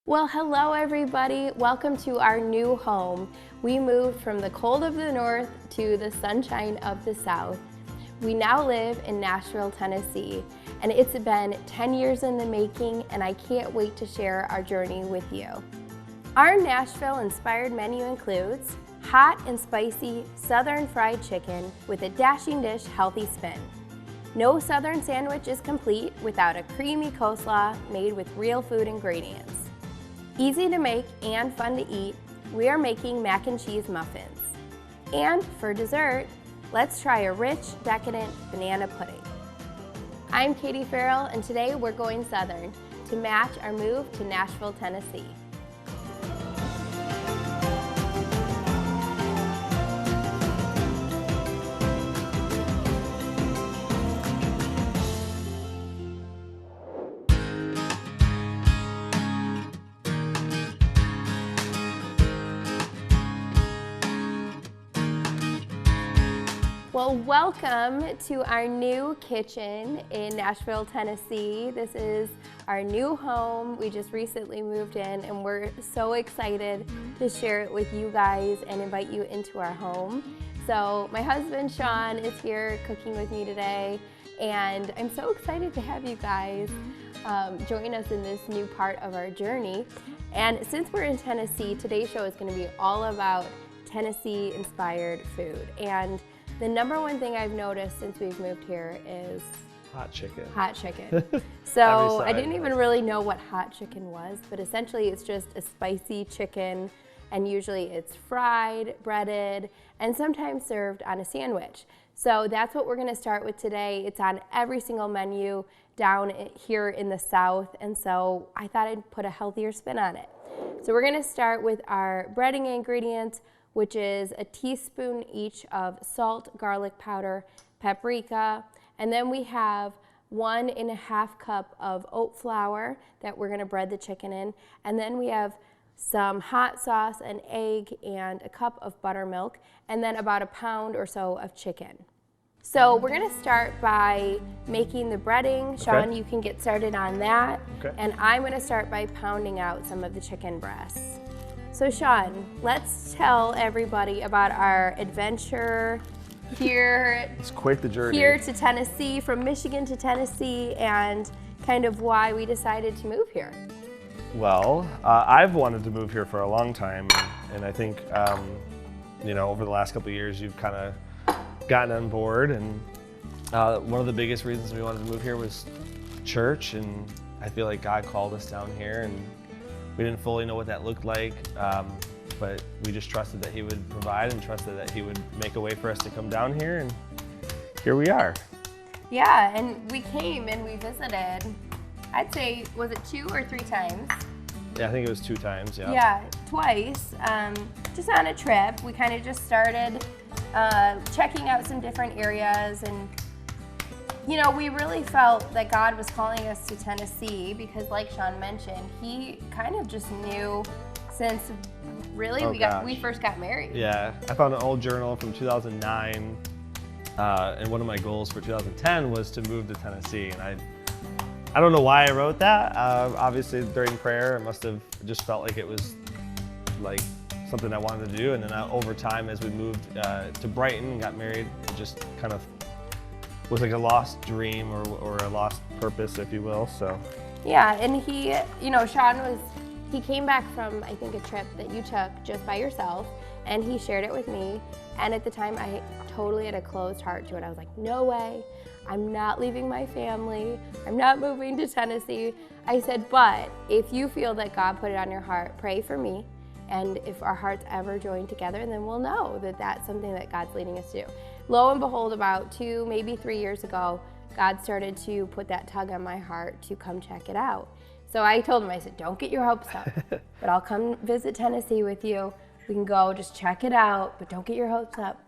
Well, hello everybody. Welcome to our new home. We moved from the cold of the north to the sunshine of the south. We now live in Nashville, Tennessee, and it's been 10 years in the making, and I can't wait to share our journey with you. Our Nashville-inspired menu includes hot and spicy Southern fried chicken with a dashing dish healthy spin. No Southern sandwich is complete without a creamy coleslaw made with real food ingredients. Easy to make and fun to eat, we are making mac and cheese muffins. And for dessert, let's try a rich, decadent banana pudding. I'm Katie Farrell, and today we're going Southern to match our move to Nashville, Tennessee. Well, welcome to our new kitchen in Nashville, Tennessee. This is our new home. We just recently moved in, and we're so excited to share it with you guys and invite you into our home. So my husband, Sean, is here cooking with me today, and I'm so excited to have you guys join us in this new part of our journey. And since we're in Tennessee, today's show is going to be all about Tennessee-inspired food. And the number one thing I've noticed since we've moved here is hot chicken. Hot chicken. So I didn't even really know what hot chicken was, but essentially it's just a spicy chicken, and usually it's fried, breaded, and sometimes served on a sandwich. So that's what we're gonna start with today. It's on every single menu down here in the South, and so I thought I'd put a healthier spin on it. So we're gonna start with our breading ingredients, which is a teaspoon each of salt, garlic powder, paprika, and then we have 1.5 cups of oat flour that we're gonna bread the chicken in, and then we have some hot sauce, an egg, and a cup of buttermilk, and then about a pound or so of chicken. So we're gonna start by making the breading. Sean, you can get started on that, and I'm gonna start by pounding out some of the chicken breasts. So Sean, let's tell everybody about our adventure here. It's quite the journey. Here to Tennessee, from Michigan to Tennessee, and kind of why we decided to move here. Well, I've wanted to move here for a long time, and I think, over the last couple of years, you've kind of gotten on board. And one of the biggest reasons we wanted to move here was church, and I feel like God called us down here, and we didn't fully know what that looked like, but we just trusted that He would provide and trusted that He would make a way for us to come down here, and here we are. Yeah, and we came and we visited, I'd say, was it 2 or 3 times? Yeah, I think it was 2 times, yeah. Yeah, twice, just on a trip. We kind of just started checking out some different areas, and we really felt that God was calling us to Tennessee because, like Sean mentioned, He kind of just knew since really we first got married. Yeah, I found an old journal from 2009, and one of my goals for 2010 was to move to Tennessee. And I don't know why I wrote that. Obviously, during prayer, it must have just felt like it was like something I wanted to do. And then over time, as we moved to Brighton and got married, it just kind of was like a lost dream or a lost purpose, if you will. So yeah, and he, Sean he came back from, I think, a trip that you took just by yourself, and he shared it with me. And at the time, I totally had a closed heart to it. I was like, no way, I'm not leaving my family. I'm not moving to Tennessee. I said, but if you feel that God put it on your heart, pray for me. And if our hearts ever join together, then we'll know that that's something that God's leading us to do. Lo and behold, about 2, maybe 3 years ago, God started to put that tug on my heart to come check it out. So I told him, I said, don't get your hopes up, but I'll come visit Tennessee with you. We can go just check it out, but don't get your hopes up.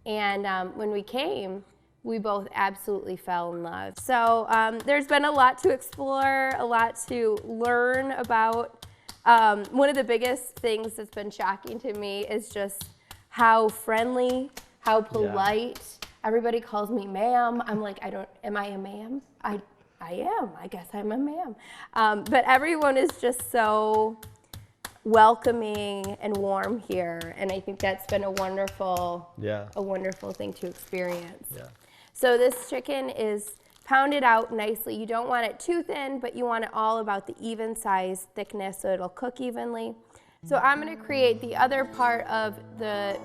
And when we came, we both absolutely fell in love. So there's been a lot to explore, a lot to learn about. One of the biggest things that's been shocking to me is just how friendly, how polite. Everybody calls me ma'am. I'm like, am I a ma'am? I am. I guess I'm a ma'am. But everyone is just so welcoming and warm here, and I think that's been a wonderful thing to experience. Yeah. So this chicken is pounded out nicely. You don't want it too thin, but you want it all about the even size thickness so it'll cook evenly. So I'm gonna create the other part of the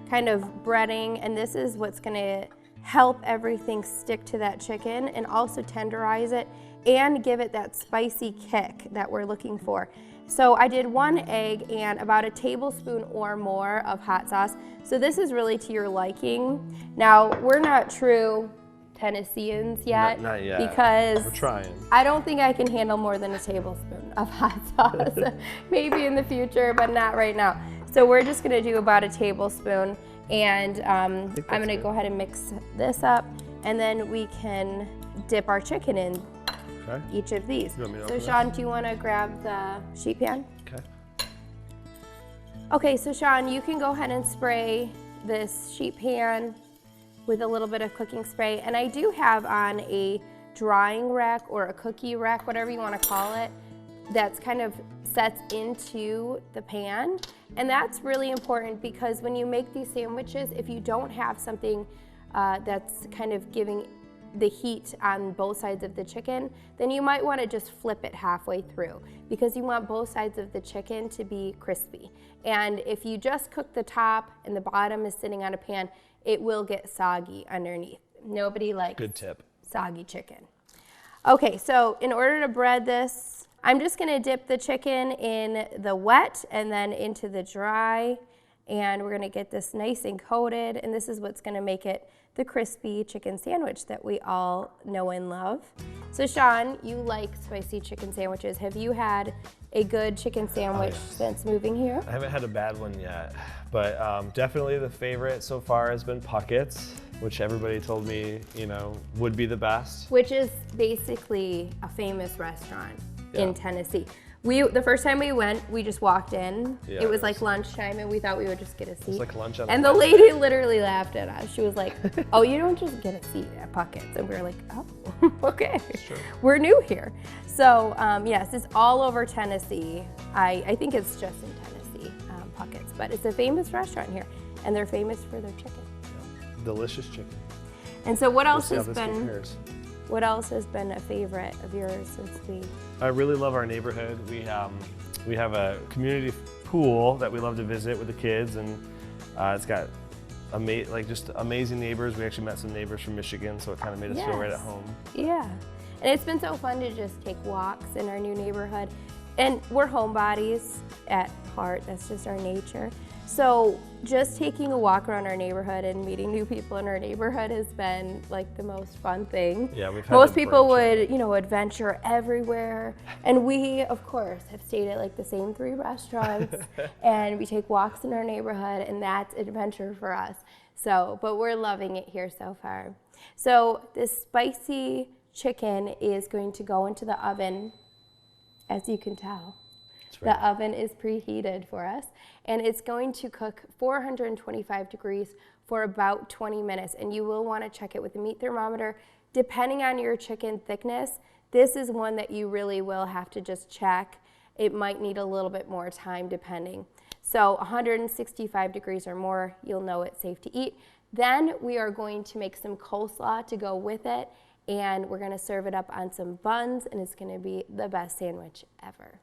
kind of breading, and this is what's gonna help everything stick to that chicken and also tenderize it and give it that spicy kick that we're looking for. So I did 1 egg and about a tablespoon or more of hot sauce. So this is really to your liking. Now, we're not true Tennesseans yet. Not yet. Because we're trying. I don't think I can handle more than a tablespoon of hot sauce. Maybe in the future, but not right now. So we're just gonna do about a tablespoon, and I'm gonna go ahead and mix this up, and then we can dip our chicken in each of these. So Sean, do you wanna grab the sheet pan? Okay. Okay, so Sean, you can go ahead and spray this sheet pan with a little bit of cooking spray. And I do have on a drying rack or a cookie rack, whatever you wanna call it, that's kind of sets into the pan. And that's really important because when you make these sandwiches, if you don't have something that's kind of giving the heat on both sides of the chicken, then you might want to just flip it halfway through because you want both sides of the chicken to be crispy. And if you just cook the top and the bottom is sitting on a pan, it will get soggy underneath. Nobody likes good tip. Soggy chicken. Okay, so in order to bread this, I'm just gonna dip the chicken in the wet and then into the dry, and we're gonna get this nice and coated, and this is what's gonna make it the crispy chicken sandwich that we all know and love. So Sean, you like spicy chicken sandwiches. Have you had a good chicken sandwich since moving here? I haven't had a bad one yet, but definitely the favorite so far has been Puckett's, which everybody told me, would be the best. Which is basically a famous restaurant in Tennessee. The first time we went, we just walked in. Yeah, it was like lunchtime, and we thought we would just get a seat. It's like lunch on and the lady literally laughed at us. She was like, "Oh, you don't just get a seat at Puckett's." And we were like, "Oh, okay, we're new here." So yes, it's all over Tennessee. I think it's just in Tennessee, Puckett's, but it's a famous restaurant here, and they're famous for their chicken. Yeah. Delicious chicken. And so, what else We'll has been? What else has been a favorite of yours since we? I really love our neighborhood. We have a community pool that we love to visit with the kids, and it's got just amazing neighbors. We actually met some neighbors from Michigan, so it kind of made us feel right at home. Yeah, and it's been so fun to just take walks in our new neighborhood. And we're homebodies at heart. That's just our nature. So just taking a walk around our neighborhood and meeting new people in our neighborhood has been like the most fun thing. Yeah, we've had most people would, adventure everywhere. And we, of course, have stayed at like the same 3 restaurants and we take walks in our neighborhood, and that's adventure for us. So, but we're loving it here so far. So this spicy chicken is going to go into the oven, as you can tell. The oven is preheated for us, and it's going to cook 425 degrees for about 20 minutes, and you will want to check it with the meat thermometer. Depending on your chicken thickness, this is one that you really will have to just check. It might need a little bit more time depending. So 165 degrees or more, you'll know it's safe to eat. Then we are going to make some coleslaw to go with it, and we're going to serve it up on some buns, and it's going to be the best sandwich ever.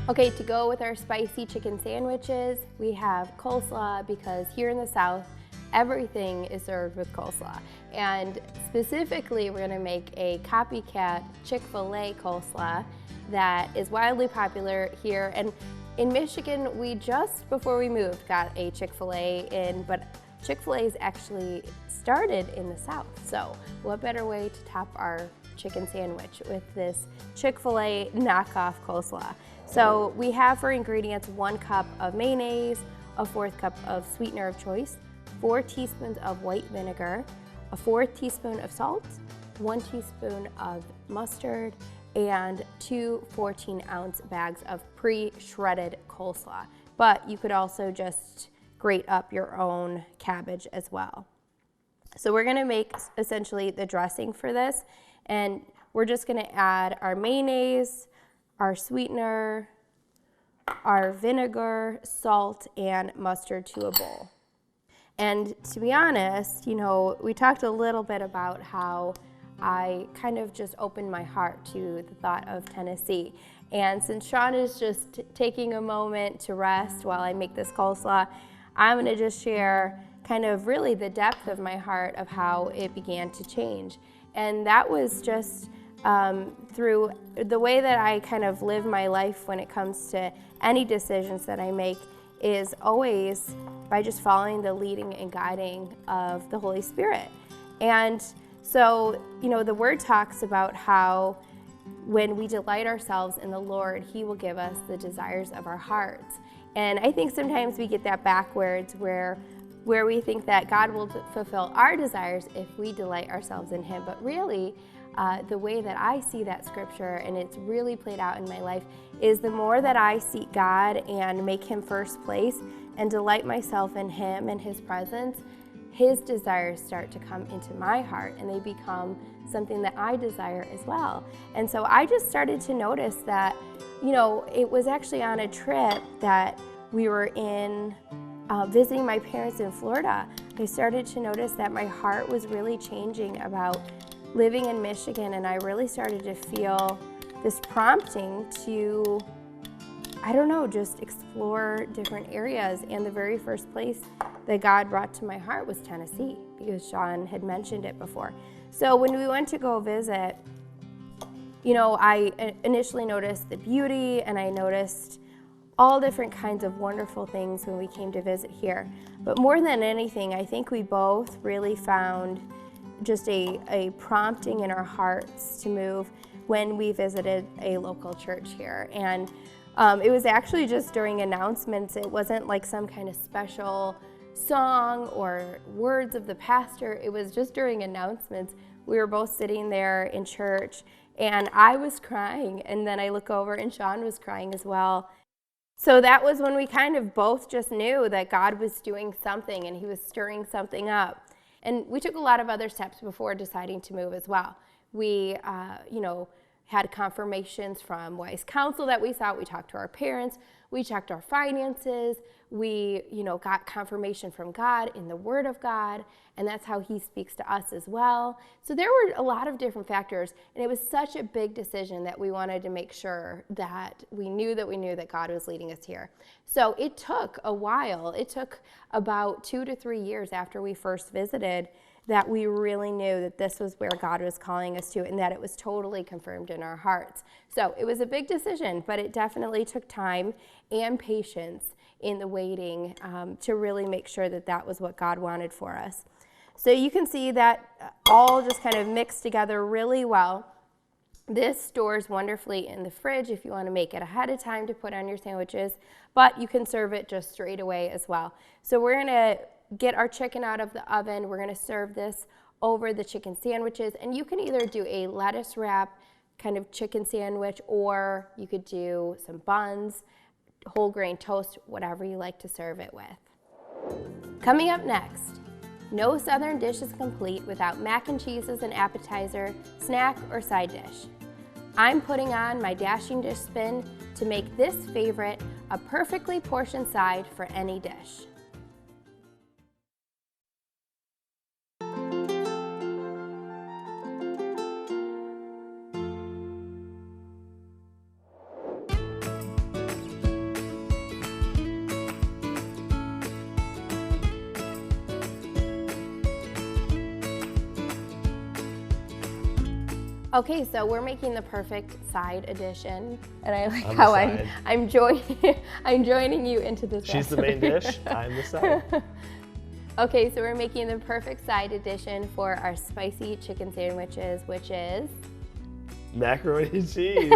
Okay, to go with our spicy chicken sandwiches, we have coleslaw, because here in the South, everything is served with coleslaw. And specifically, we're gonna make a copycat Chick-fil-A coleslaw that is wildly popular here. And in Michigan, we just before we moved got a Chick-fil-A in, but Chick-fil-A's actually started in the South. So what better way to top our chicken sandwich with this Chick-fil-A knockoff coleslaw. So we have for ingredients 1 cup of mayonnaise, a 1/4 cup of sweetener of choice, 4 teaspoons of white vinegar, a 1/4 teaspoon of salt, 1 teaspoon of mustard, and 2 14-ounce bags of pre-shredded coleslaw. But you could also just grate up your own cabbage as well. So we're gonna make essentially the dressing for this, and we're just gonna add our mayonnaise, our sweetener, our vinegar, salt, and mustard to a bowl. And to be honest, you know, we talked a little bit about how I kind of just opened my heart to the thought of Tennessee. And since Sean is just taking a moment to rest while I make this coleslaw, I'm gonna just share kind of really the depth of my heart of how it began to change. And that was just through the way that I kind of live my life when it comes to any decisions that I make is always by just following the leading and guiding of the Holy Spirit. And so, you know, the word talks about how when we delight ourselves in the Lord, He will give us the desires of our hearts. And I think sometimes we get that backwards where we think that God will fulfill our desires if we delight ourselves in Him. But really, the way that I see that scripture, and it's really played out in my life, is the more that I seek God and make Him first place and delight myself in Him and His presence, His desires start to come into my heart and they become something that I desire as well. And so I just started to notice that, you know, it was actually on a trip that we were in visiting my parents in Florida. I started to notice that my heart was really changing about living in Michigan, and I really started to feel this prompting to, I don't know, just explore different areas. And the very first place that God brought to my heart was Tennessee, because Sean had mentioned it before. So when we went to go visit, you know, I initially noticed the beauty, and I noticed all different kinds of wonderful things when we came to visit here. But more than anything, I think we both really found just a prompting in our hearts to move when we visited a local church here. And it was actually just during announcements. It wasn't like some kind of special song or words of the pastor. It was just during announcements. We were both sitting there in church, and I was crying, and then I look over and Sean was crying as well. So that was when we kind of both just knew that God was doing something and He was stirring something up. And we took a lot of other steps before deciding to move as well. We, you know, had confirmations from wise counsel that we sought. We talked to our parents. We checked our finances. We, you know, got confirmation from God in the Word of God, and that's how He speaks to us as well. So there were a lot of different factors, and it was such a big decision that we wanted to make sure that we knew that God was leading us here. So it took a while. It took about 2 to 3 years after we first visited that we really knew that this was where God was calling us to, and that it was totally confirmed in our hearts. So it was a big decision, but it definitely took time and patience in the waiting to really make sure that that was what God wanted for us. So you can see that all just kind of mixed together really well. This stores wonderfully in the fridge if you want to make it ahead of time to put on your sandwiches, but you can serve it just straight away as well. So we're going to get our chicken out of the oven. We're going to serve this over the chicken sandwiches, and you can either do a lettuce wrap kind of chicken sandwich, or you could do some buns, whole grain toast, whatever you like to serve it with. Coming up next, no Southern dish is complete without mac and cheese as an appetizer, snack, or side dish. I'm putting on my dashing dish spin to make this favorite a perfectly portioned side for any dish. Okay, so we're making the perfect side addition, and I like how I'm joining you into this. She's the main dish, I'm the side. Okay, so we're making the perfect side addition for our spicy chicken sandwiches, which is macaroni and cheese.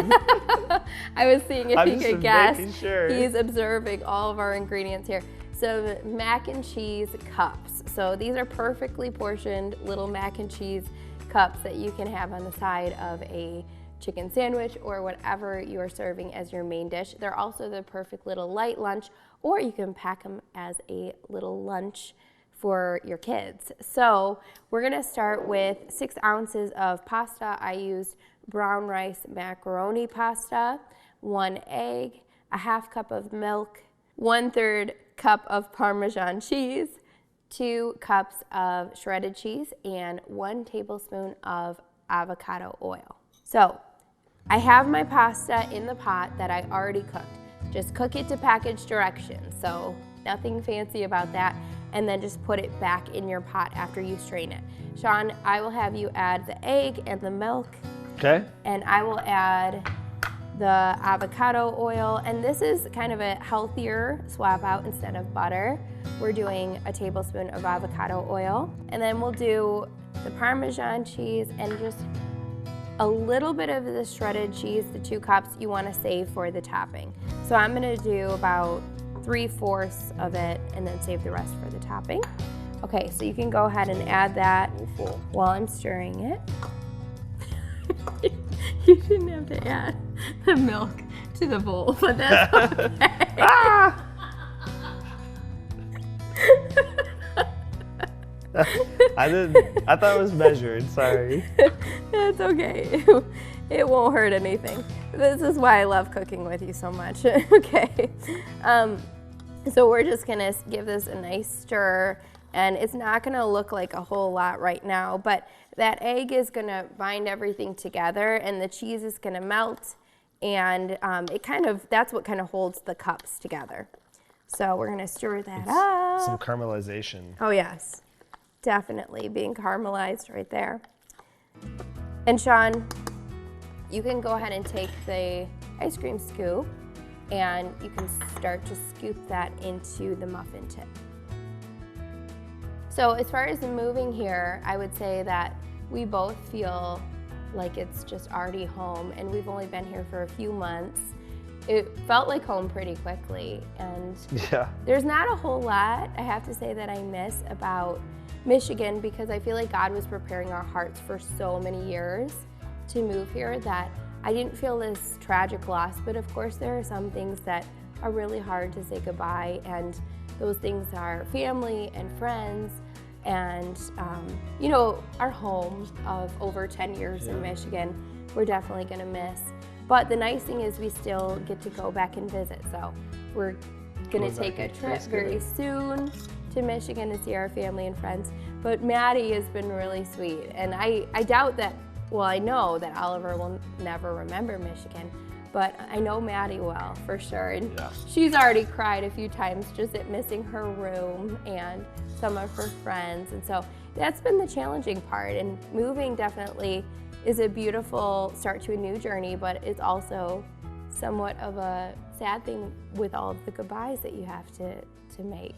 I was seeing if you could guess. Sure. He's observing all of our ingredients here. So mac and cheese cups. So these are perfectly portioned little mac and cheese cups that you can have on the side of a chicken sandwich or whatever you are serving as your main dish. They're also the perfect little light lunch, or you can pack them as a little lunch for your kids. So we're gonna start with 6 ounces of pasta. I used brown rice macaroni pasta, 1 egg, a 1/2 cup of milk, 1/3 cup of Parmesan cheese, 2 cups of shredded cheese, and 1 tablespoon of avocado oil. So I have my pasta in the pot that I already cooked. Just cook it to package directions, so nothing fancy about that. And then just put it back in your pot after you strain it. Sean, I will have you add the egg and the milk. Okay. And I will add the avocado oil. And this is kind of a healthier swap out instead of butter. We're doing a tablespoon of avocado oil. And then we'll do the Parmesan cheese and just a little bit of the shredded cheese, the 2 cups you want to save for the topping. So I'm going to do about 3/4 of it and then save the rest for the topping. Okay, so you can go ahead and add that while I'm stirring it. You shouldn't have to add the milk to the bowl, but that's okay. I thought it was measured, sorry. It's okay. It won't hurt anything. This is why I love cooking with you so much. Okay. So we're just gonna give this a nice stir, and it's not gonna look like a whole lot right now, but that egg is gonna bind everything together and the cheese is gonna melt, and that's what kind of holds the cups together. So we're gonna stir that up. Some caramelization. Oh yes, definitely being caramelized right there. And Sean, you can go ahead and take the ice cream scoop and you can start to scoop that into the muffin tip. So as far as moving here, I would say that we both feel like it's just already home, and we've only been here for a few months. It felt like home pretty quickly, and yeah. There's not a whole lot I have to say that I miss about Michigan, because I feel like God was preparing our hearts for so many years to move here that I didn't feel this tragic loss. But of course there are some things that are really hard to say goodbye, and those things are family and friends and our home of over 10 years in Michigan we're definitely gonna miss. But the nice thing is we still get to go back and visit. So we're gonna take a trip very soon to Michigan to see our family and friends. But Maddie has been really sweet, and I doubt that, well, I know that Oliver will never remember Michigan, but I know Maddie will for sure. And she's already cried a few times just at missing her room and some of her friends. And so that's been the challenging part. And moving definitely is a beautiful start to a new journey, but it's also somewhat of a sad thing with all of the goodbyes that you have to make.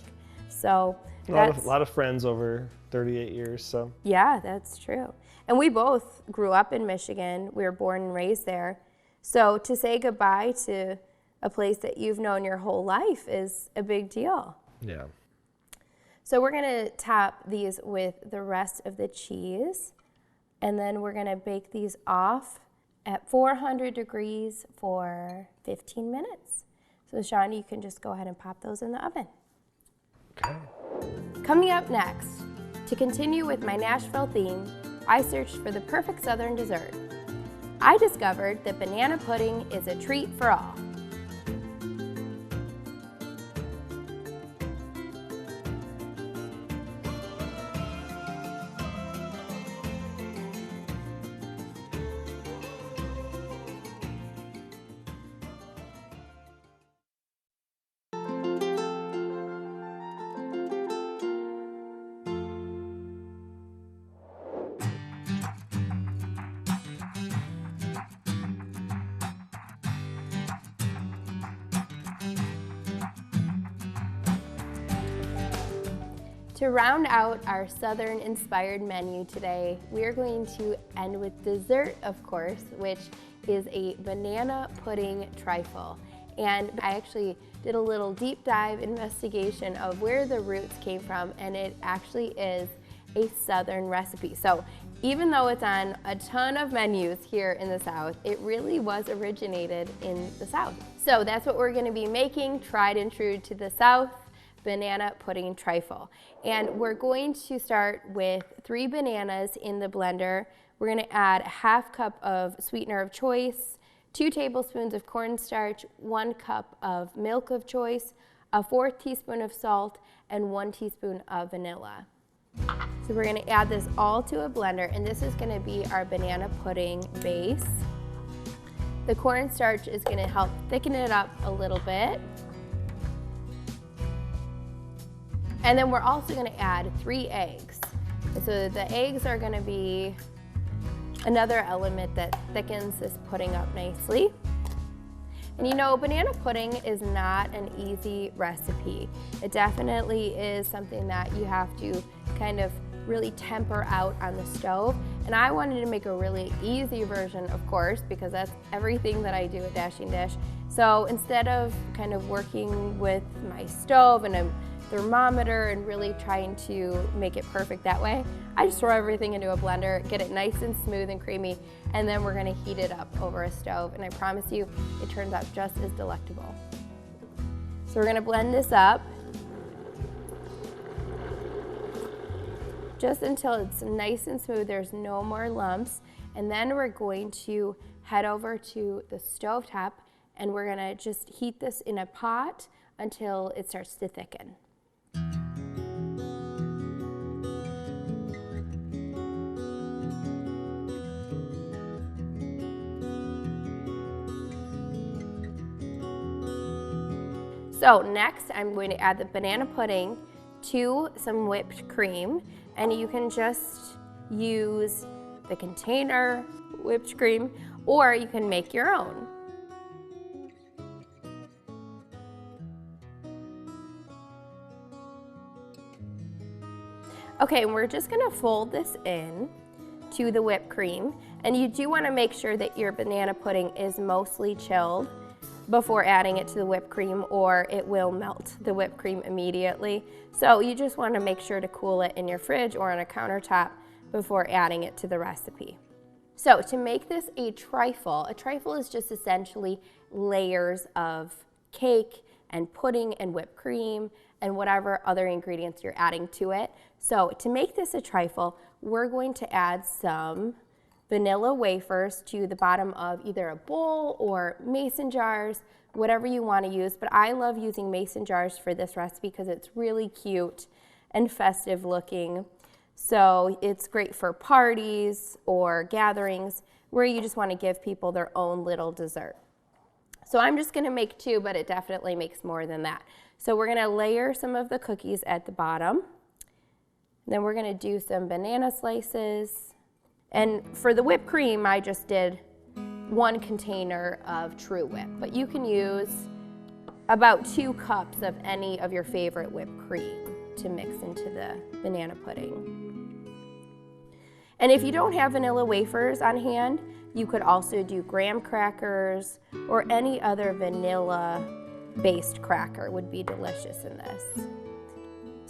So a lot of friends over 38 years. So yeah, that's true. And we both grew up in Michigan. We were born and raised there. So to say goodbye to a place that you've known your whole life is a big deal. Yeah. So we're gonna top these with the rest of the cheese, and then we're gonna bake these off at 400 degrees for 15 minutes. So Sean, you can just go ahead and pop those in the oven. Okay. Coming up next, to continue with my Nashville theme, I searched for the perfect Southern dessert. I discovered that banana pudding is a treat for all. To round out our Southern-inspired menu today, we are going to end with dessert, of course, which is a banana pudding trifle. And I actually did a little deep dive investigation of where the roots came from, and it actually is a Southern recipe. So even though it's on a ton of menus here in the South, it really was originated in the South. So that's what we're gonna be making, tried and true to the South. banana pudding trifle. And we're going to start with 3 bananas in the blender. We're gonna add a 1/2 cup of sweetener of choice, 2 tablespoons of cornstarch, 1 cup of milk of choice, a 1/4 teaspoon of salt, and 1 teaspoon of vanilla. So we're gonna add this all to a blender, and this is gonna be our banana pudding base. The cornstarch is gonna help thicken it up a little bit. And then we're also gonna add 3 eggs. So the eggs are gonna be another element that thickens this pudding up nicely. And you know, banana pudding is not an easy recipe. It definitely is something that you have to kind of really temper out on the stove. And I wanted to make a really easy version, of course, because that's everything that I do at Dashing Dish. So instead of kind of working with my stove and a thermometer and really trying to make it perfect that way, I just throw everything into a blender, get it nice and smooth and creamy, and then we're gonna heat it up over a stove. And I promise you, it turns out just as delectable. So we're gonna blend this up just until it's nice and smooth, there's no more lumps. And then we're going to head over to the stovetop and we're gonna just heat this in a pot until it starts to thicken. So next, I'm going to add the banana pudding to some whipped cream, and you can just use the container whipped cream, or you can make your own. Okay, and we're just gonna fold this in to the whipped cream, and you do wanna make sure that your banana pudding is mostly chilled before adding it to the whipped cream, or it will melt the whipped cream immediately. So you just want to make sure to cool it in your fridge or on a countertop before adding it to the recipe. So to make this a trifle is just essentially layers of cake and pudding and whipped cream and whatever other ingredients you're adding to it. So to make this a trifle, we're going to add some vanilla wafers to the bottom of either a bowl or mason jars, whatever you want to use. But I love using mason jars for this recipe because it's really cute and festive looking. So it's great for parties or gatherings where you just want to give people their own little dessert. So I'm just going to make 2, but it definitely makes more than that. So we're going to layer some of the cookies at the bottom. Then we're going to do some banana slices. And for the whipped cream, I just did 1 container of True Whip, but you can use about 2 cups of any of your favorite whipped cream to mix into the banana pudding. And if you don't have vanilla wafers on hand, you could also do graham crackers or any other vanilla-based cracker would be delicious in this.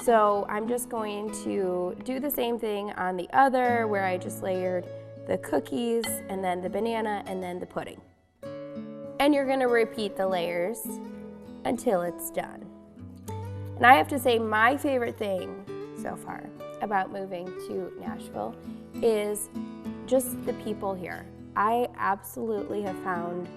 So I'm just going to do the same thing on the other where I just layered the cookies and then the banana and then the pudding. And you're gonna repeat the layers until it's done. And I have to say my favorite thing so far about moving to Nashville is just the people here. I absolutely have found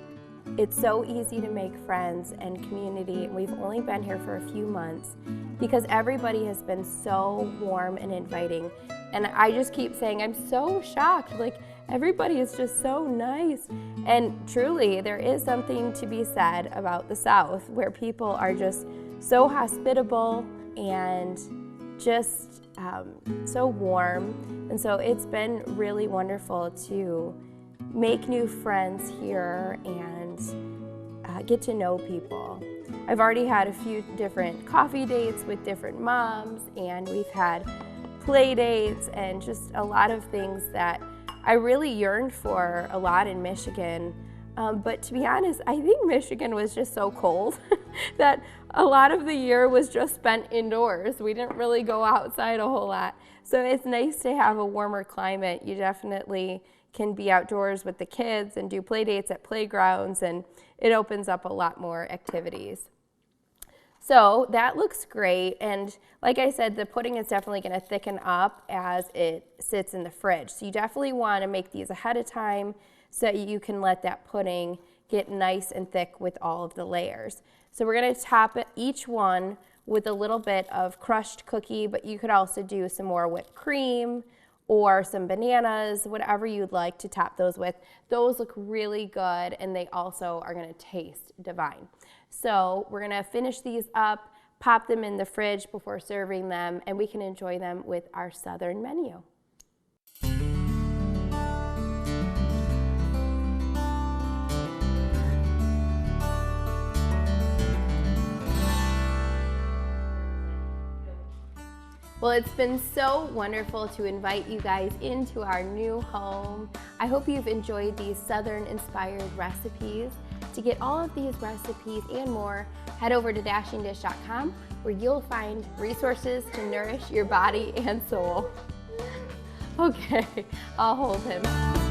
it's so easy to make friends and community. We've only been here for a few months because everybody has been so warm and inviting. And I just keep saying, I'm so shocked. Like, everybody is just so nice. And truly, there is something to be said about the South where people are just so hospitable and just so warm. And so it's been really wonderful to make new friends here and get to know people. I've already had a few different coffee dates with different moms, and we've had play dates and just a lot of things that I really yearned for a lot in Michigan. But to be honest, I think Michigan was just so cold that a lot of the year was just spent indoors. We didn't really go outside a whole lot. So it's nice to have a warmer climate. You definitely can be outdoors with the kids and do play dates at playgrounds, and it opens up a lot more activities. So that looks great, and like I said, the pudding is definitely gonna thicken up as it sits in the fridge. So you definitely wanna make these ahead of time so that you can let that pudding get nice and thick with all of the layers. So we're gonna top each one with a little bit of crushed cookie, but you could also do some more whipped cream or some bananas, whatever you'd like to top those with. Those look really good, and they also are gonna taste divine. So we're gonna finish these up, pop them in the fridge before serving them, and we can enjoy them with our Southern menu. Well, it's been so wonderful to invite you guys into our new home. I hope you've enjoyed these Southern-inspired recipes. To get all of these recipes and more, head over to dashingdish.com, where you'll find resources to nourish your body and soul. Okay, I'll hold him.